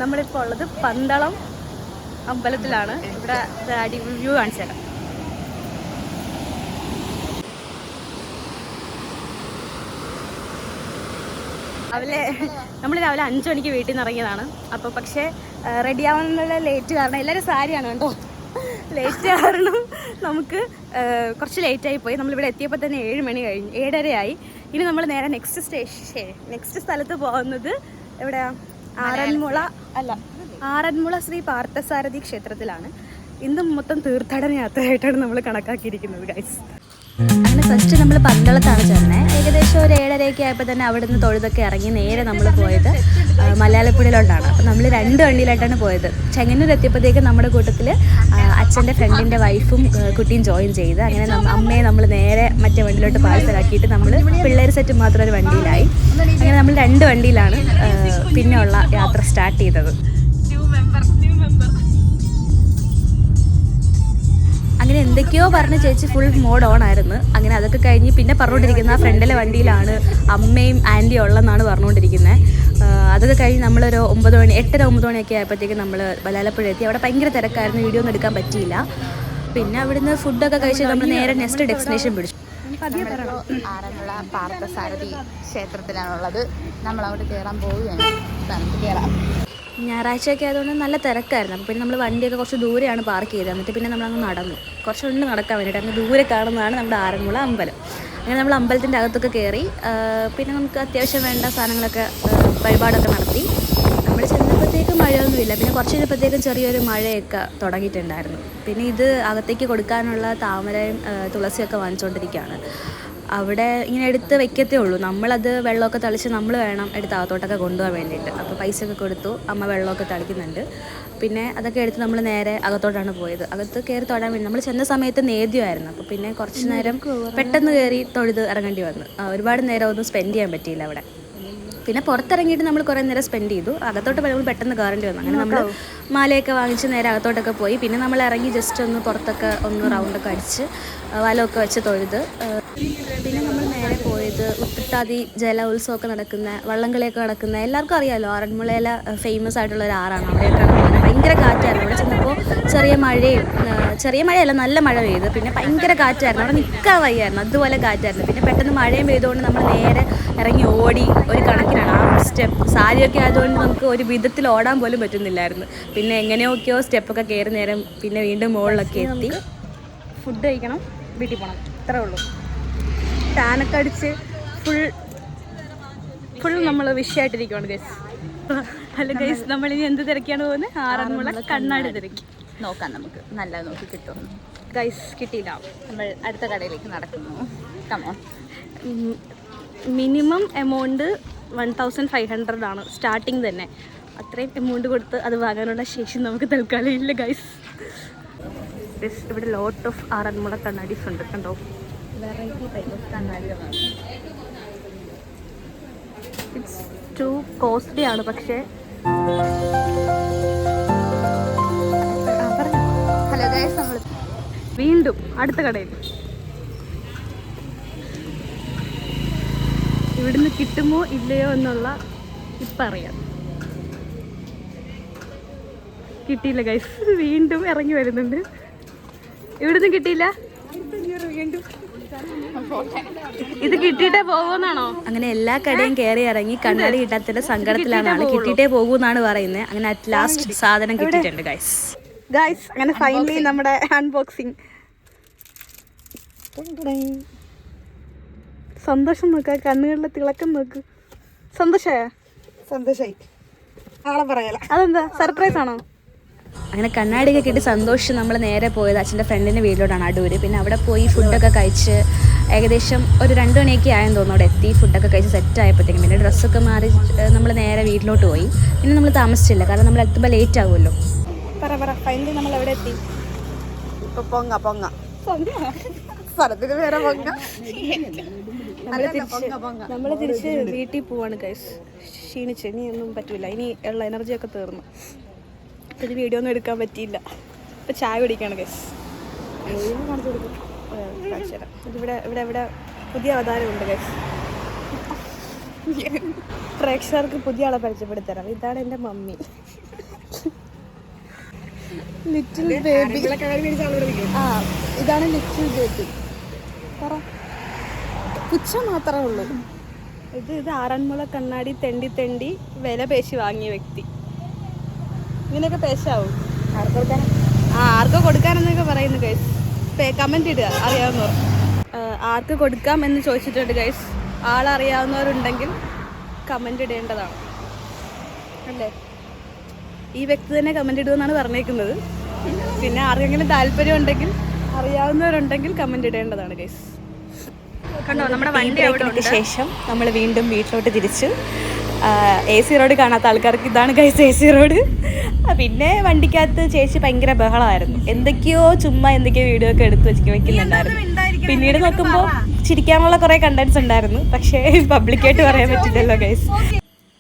നമ്മളിപ്പോൾ ഉള്ളത് പന്തളം അമ്പലത്തിലാണ്. ഇവിടെ വ്യൂ കാണിച്ചു തരാം. നമ്മൾ രാവിലെ 5 മണിക്ക് വീട്ടിൽ നിന്ന് ഇറങ്ങിയതാണ്. അപ്പോൾ പക്ഷേ റെഡി ആവാനുള്ള ലേറ്റ് കാരണം എല്ലാവരും സാരിയാണ് കേട്ടോ. ലേറ്റ് കാരണം നമുക്ക് കുറച്ച് ലേറ്റായി പോയി. നമ്മളിവിടെ എത്തിയപ്പോൾ തന്നെ 7 മണി കഴിഞ്ഞു, 7:30 ഇനി നമ്മൾ നേരെ നെക്സ്റ്റ് സ്ഥലത്ത് പോകുന്നത് എവിടെയാ? ആറന്മുള ശ്രീ പാർത്ഥസാരഥി ക്ഷേത്രത്തിലാണ്. ഇന്നും മൊത്തം തീർത്ഥാടന യാത്രയായിട്ടാണ് നമ്മൾ കണക്കാക്കിയിരിക്കുന്നത് ഗൈസ്. അങ്ങനെ ഫസ്റ്റ് നമ്മൾ പന്തളത്താണ് ചേർന്നത്. ഏകദേശം ഒരു 7:30 ആയപ്പോൾ തന്നെ അവിടെ നിന്ന് തൊഴുതൊക്കെ ഇറങ്ങി നേരെ നമ്മൾ പോയത് മലയാളപ്പുഴയിലോട്ടാണ്. അപ്പോൾ നമ്മൾ 2 വണ്ടിയിലായിട്ടാണ് പോയത്. ചെങ്ങന്നൂർ എത്തിയപ്പോഴത്തേക്ക് നമ്മുടെ കൂട്ടത്തിൽ അച്ഛൻ്റെ ഫ്രണ്ടിൻ്റെ വൈഫും കുട്ടിയും ജോയിൻ ചെയ്ത് അങ്ങനെ അമ്മയെ നമ്മൾ നേരെ മറ്റേ വണ്ടിയിലോട്ട് പാഴ്സലാക്കിയിട്ട് നമ്മൾ പിള്ളേർ സെറ്റ് മാത്രം ഒരു വണ്ടിയിലായി. അങ്ങനെ നമ്മൾ 2 വണ്ടിയിലാണ് പിന്നെയുള്ള യാത്ര സ്റ്റാർട്ട് ചെയ്തത്. അങ്ങനെ എന്തൊക്കെയോ പറഞ്ഞ് ചേച്ചി ഫുൾ മോഡ് ഓൺ ആയിരുന്നു. അങ്ങനെ അതൊക്കെ കഴിഞ്ഞ് പിന്നെ പറഞ്ഞുകൊണ്ടിരിക്കുന്ന ആ ഫ്രണ്ടിലെ വണ്ടിയിലാണ് അമ്മയും ആൻറ്റിയും ഉള്ളതെന്നാണ് പറഞ്ഞുകൊണ്ടിരിക്കുന്നത്. അതൊക്കെ കഴിഞ്ഞ് നമ്മളൊരു 9 മണി 8:30 മണിയൊക്കെ ആയപ്പോഴത്തേക്ക് നമ്മൾ മലയാളപ്പുഴ എത്തി. അവിടെ ഭയങ്കര തിരക്കായിരുന്നു, വീഡിയോ ഒന്നും എടുക്കാൻ പറ്റിയില്ല. പിന്നെ അവിടുന്ന് ഫുഡൊക്കെ കഴിച്ച് നമ്മൾ നേരെ നെക്സ്റ്റ് ഡെസ്റ്റിനേഷൻ പിടിച്ചു. ആറന്മുള പാർത്ഥസാരഥി ക്ഷേത്രത്തിലാണുള്ളത്. നമ്മളവിടെ കയറാൻ പോവുകയാണ്. കയറാം. ഞായറാഴ്ചയൊക്കെ ആയതുകൊണ്ട് നല്ല തിരക്കായിരുന്നു. അപ്പോൾ പിന്നെ നമ്മൾ വണ്ടിയൊക്കെ കുറച്ച് ദൂരെയാണ് പാർക്ക് ചെയ്തത്. എന്നിട്ട് പിന്നെ നമ്മളങ്ങ് നടന്നു, കുറച്ചുകൊണ്ട് നടക്കാൻ വേണ്ടിയിട്ട്. അങ്ങ് ദൂരെ കാണുന്നതാണ് നമ്മുടെ ആറന്മുള അമ്പലം. അങ്ങനെ നമ്മൾ അമ്പലത്തിൻ്റെ അകത്തൊക്കെ കയറി. പിന്നെ നമുക്ക് അത്യാവശ്യം വേണ്ട സാധനങ്ങളൊക്കെ വഴിപാടൊക്കെ നടത്തി. നമ്മൾ ചെന്നപ്പോഴത്തേക്കും മഴയൊന്നുമില്ല. പിന്നെ കുറച്ച് കഴിഞ്ഞപ്പോഴത്തേക്കും ചെറിയൊരു മഴയൊക്കെ തുടങ്ങിയിട്ടുണ്ടായിരുന്നു. പിന്നെ ഇത് അകത്തേക്ക് കൊടുക്കാനുള്ള താമരയും തുളസിയൊക്കെ വാങ്ങിച്ചുകൊണ്ടിരിക്കുകയാണ്. അവിടെ ഇങ്ങനെ എടുത്ത് വെക്കത്തേ ഉള്ളൂ. നമ്മളത് വെള്ളമൊക്കെ തളിച്ച് നമ്മൾ വേണം എടുത്ത് അകത്തോട്ടൊക്കെ കൊണ്ടുപോകാൻ വേണ്ടിയിട്ട്. അപ്പോൾ പൈസയൊക്കെ കൊടുത്തു, അമ്മ വെള്ളമൊക്കെ തളിക്കുന്നുണ്ട്. പിന്നെ അതൊക്കെ എടുത്ത് നമ്മൾ നേരെ അകത്തോട്ടാണ് പോയത്. അകത്ത് കയറി തൊഴാൻ വേണ്ടി നമ്മൾ ചെന്ന സമയത്ത് നേദ്യമായിരുന്നു. അപ്പോൾ പിന്നെ കുറച്ച് നേരം പെട്ടെന്ന് കയറി തൊഴുത് ഇറങ്ങേണ്ടി വന്നു. ഒരുപാട് നേരം ഒന്നും സ്പെൻഡ് ചെയ്യാൻ പറ്റിയില്ല അവിടെ. പിന്നെ പുറത്തിറങ്ങിയിട്ട് നമ്മൾ കുറേ നേരം സ്പെൻഡ് ചെയ്തു. അകത്തോട്ട് നമ്മൾ പെട്ടെന്ന് കയറേണ്ടി വന്നു. അങ്ങനെ നമ്മൾ മാലയൊക്കെ വാങ്ങിച്ച് നേരെ അകത്തോട്ടൊക്കെ പോയി. പിന്നെ നമ്മൾ ഇറങ്ങി ജസ്റ്റ് ഒന്ന് പുറത്തൊക്കെ ഒന്ന് റൗണ്ടൊക്കെ അടിച്ച് വലമൊക്കെ വെച്ച് തൊഴുത് പിന്നെ നമ്മൾ നേരെ പോയത് ഉത്രട്ടാതി ജല ഉത്സവമൊക്കെ നടക്കുന്ന, വള്ളംകളിയൊക്കെ നടക്കുന്ന, എല്ലാവർക്കും അറിയാമല്ലോ ആറന്മുളയിലെ ഫേമസ് ആയിട്ടുള്ള ഒരു ആറാണ്. അവിടെയൊക്കെയാണ് പോകുന്നത്. ഭയങ്കര കാറ്റായിരുന്നു. അവിടെ ചെന്നപ്പോൾ ചെറിയ മഴയല്ല, നല്ല മഴ പെയ്ത്. പിന്നെ ഭയങ്കര കാറ്റായിരുന്നു, അവിടെ നിൽക്കാൻ വയ്യായിരുന്നു, അതുപോലെ കാറ്റായിരുന്നു. പിന്നെ പെട്ടെന്ന് മഴയും പെയ്തുകൊണ്ട് നമ്മൾ നേരെ ഇറങ്ങി ഓടി. ഒരു കണക്കിനാണ് ആ സ്റ്റെപ്പ്, സാരിയൊക്കെ ആയതുകൊണ്ട് നമുക്ക് ഒരു വിധത്തിൽ ഓടാൻ പോലും പറ്റുന്നില്ലായിരുന്നു. പിന്നെ എങ്ങനെയൊക്കെയോ സ്റ്റെപ്പൊക്കെ കയറി നേരം പിന്നെ വീണ്ടും മുകളിലൊക്കെ എത്തി. ഫുഡ് കഴിക്കണം, വീട്ടിൽ പോകണം, ഇത്രേ ഉള്ളൂ. ടാനൊക്കെ അടിച്ച് ഫുൾ നമ്മൾ വിഷയമായിട്ടിരിക്കുകയാണ് ഗൈസ്. അല്ല ഗൈസ്, നമ്മളിനി എന്ത് തിരക്കിയാണ് പോകുന്നത്? ആറന്മുള കണ്ണാടി തിരക്കി നോക്കാം, നമുക്ക് നല്ലത് നോക്കി കിട്ടും. ഗൈസ് കിട്ടിയില്ല. നമ്മൾ അടുത്ത കടയിലേക്ക് നടക്കുന്നു. കമോൺ. മിനിമം എമൗണ്ട് 1500 ആണ് സ്റ്റാർട്ടിങ് തന്നെ. അത്രയും എമൗണ്ട് കൊടുത്ത് അത് വാങ്ങാനുള്ള ശേഷി നമുക്ക് തൽക്കാലം ഇല്ല ഗൈസ്. ഇവിടെ ലോട്ട് ഓഫ് ആറന്മുള കണ്ണാടീസ് ഉണ്ട്, കണ്ടോ? വെറൈറ്റി ടൈപ്പ് ഓഫ് കണ്ണാടികളാണ്. ഇറ്റ്സ് ടു കോസ്റ്റ്ലി ആണ്. പക്ഷേ ഹലോ ഗൈസ്, നമ്മൾ വീണ്ടും അടുത്ത കടയിൽ. ഇവിടുന്ന് കിട്ടുമോ ഇല്ലയോ എന്നുള്ള ഇപ്പം അറിയാം. കിട്ടിയില്ല ഗൈസ്, വീണ്ടും ഇറങ്ങി വരുന്നുണ്ട്. ഇവിടുന്ന് കിട്ടിയില്ല. ഇത് കിട്ടിയിട്ടേ പോകുമെന്നാണോ? അങ്ങനെ എല്ലാ കടയും കയറി ഇറങ്ങി കണ്ണാടി കിട്ടാത്തതിന്റെ സങ്കടത്തിലാണ് ആള്. കിട്ടിയിട്ടേ പോകുമെന്നാണ് പറയുന്നത്. അങ്ങനെ അറ്റ് ലാസ്റ്റ് സാധനം കിട്ടിയിട്ടുണ്ട് ഗൈസ്. അങ്ങനെ ഫൈനലി നമ്മുടെ അൺബോക്സിങ്. സന്തോഷം നോക്ക, കണ്ണുകളിലെ തിളക്കം നോക്ക്. സന്തോഷായി ആളെ പറയാല. അതെന്താ സർപ്രൈസ് ആണോ? അങ്ങനെ കണ്ണാടിയൊക്കെ കിട്ടി സന്തോഷം നമ്മൾ നേരെ പോയത് അച്ഛൻ്റെ ഫ്രണ്ടിൻ്റെ വീട്ടിലോട്ടാണ്, അടൂര്. പിന്നെ അവിടെ പോയി ഫുഡൊക്കെ കഴിച്ച് ഏകദേശം ഒരു 2 മണിയൊക്കെ ആയെന്ന് തോന്നുന്നു. അവിടെ എത്തി ഫുഡൊക്കെ കഴിച്ച് സെറ്റ് ആയപ്പോഴത്തേക്കും പിന്നെ ഡ്രസ്സൊക്കെ മാറി നമ്മൾ നേരെ വീട്ടിലോട്ട് പോയി. പിന്നെ നമ്മൾ താമസിച്ചില്ല, കാരണം നമ്മൾ എത്തുമ്പോൾ ലേറ്റ് ആകുമല്ലോ. ഫൈനലി നമ്മൾ എവിടെ എത്തി? ഇപ്പൊ പൊങ്ങ സ്ഥലത്തിന് വേറെ നമ്മൾ തിരിച്ച് വീട്ടിൽ പോവാണ് ഗൈസ്. ക്ഷീണിച്ച് ഇനി ഒന്നും പറ്റില്ല, ഇനി ഉള്ള എനർജിയൊക്കെ തീർന്നു. ഇത് വീഡിയോ ഒന്നും എടുക്കാൻ പറ്റിയില്ല. ഇപ്പം ചായ കുടിക്കുകയാണ് ഗൈസ്. കാണിച്ചു കൊടുക്കും. ഇവിടെ പുതിയ അവതാരമുണ്ട് ഗൈസ്. പ്രേക്ഷകർക്ക് പുതിയ ആളെ പരിചയപ്പെടുത്തരാം. ഇതാണ് എൻ്റെ മമ്മി, ലിറ്റിൽ ബേബി. ആ, ഇതാണ് ലിറ്റിൽ ബേബി. പറ, പുച്ഛം മാത്രമേ ഉള്ളൂ. ഇത് ആറന്മുള കണ്ണാടി തെണ്ടി തെണ്ടി വില പേശി വാങ്ങിയ വ്യക്തി. ഇങ്ങനെയൊക്കെ പേശാവും. ആർക്കോ കൊടുക്കാനെന്നൊക്കെ പറയുന്നു ഗൈസ്. കമൻറ്റ് ഇടുക അറിയാവുന്നവർ. ആർക്ക് കൊടുക്കാം എന്ന് ചോദിച്ചിട്ടുണ്ട് ഗൈസ്. ആളറിയാവുന്നവരുണ്ടെങ്കിൽ കമൻ്റ് ഇടേണ്ടതാണ് അല്ലേ? ഈ വ്യക്തി തന്നെ കമൻ്റ് ഇടുമെന്നാണ് പറഞ്ഞേക്കുന്നത്. പിന്നെ ആർക്കെങ്കിലും താല്പര്യം ഉണ്ടെങ്കിൽ, അറിയാവുന്നവരുണ്ടെങ്കിൽ കമൻ്റ് ഇടേണ്ടതാണ് ഗൈസ്. കണ്ടോ, നമ്മുടെ വണ്ടി അവിടെ ശേഷം നമ്മൾ വീണ്ടും വീട്ടിലോട്ട് തിരിച്ചു. AC റോഡ് കാണാത്ത ആൾക്കാർക്ക് ഇതാണ് ഗൈസ് AC റോഡ്. പിന്നെ വണ്ടിക്കകത്ത് ചേച്ചി ഭയങ്കര ബഹളമായിരുന്നു. എന്തൊക്കെയോ വീഡിയോ ഒക്കെ എടുത്ത് വെക്കുന്നുണ്ടായിരുന്നു. പിന്നീട് നോക്കുമ്പോൾ ചിരിക്കാനുള്ള കുറേ കണ്ടന്റ്സ് ഉണ്ടായിരുന്നു. പക്ഷേ പബ്ലിക്കായിട്ട് പറയാൻ പറ്റില്ലല്ലോ ഗൈസ്.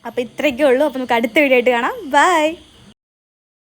അപ്പോൾ ഇത്രയൊക്കെ ഉള്ളൂ. അപ്പോൾ നമുക്ക് അടുത്ത വീഡിയോ ആയിട്ട് കാണാം. ബൈ.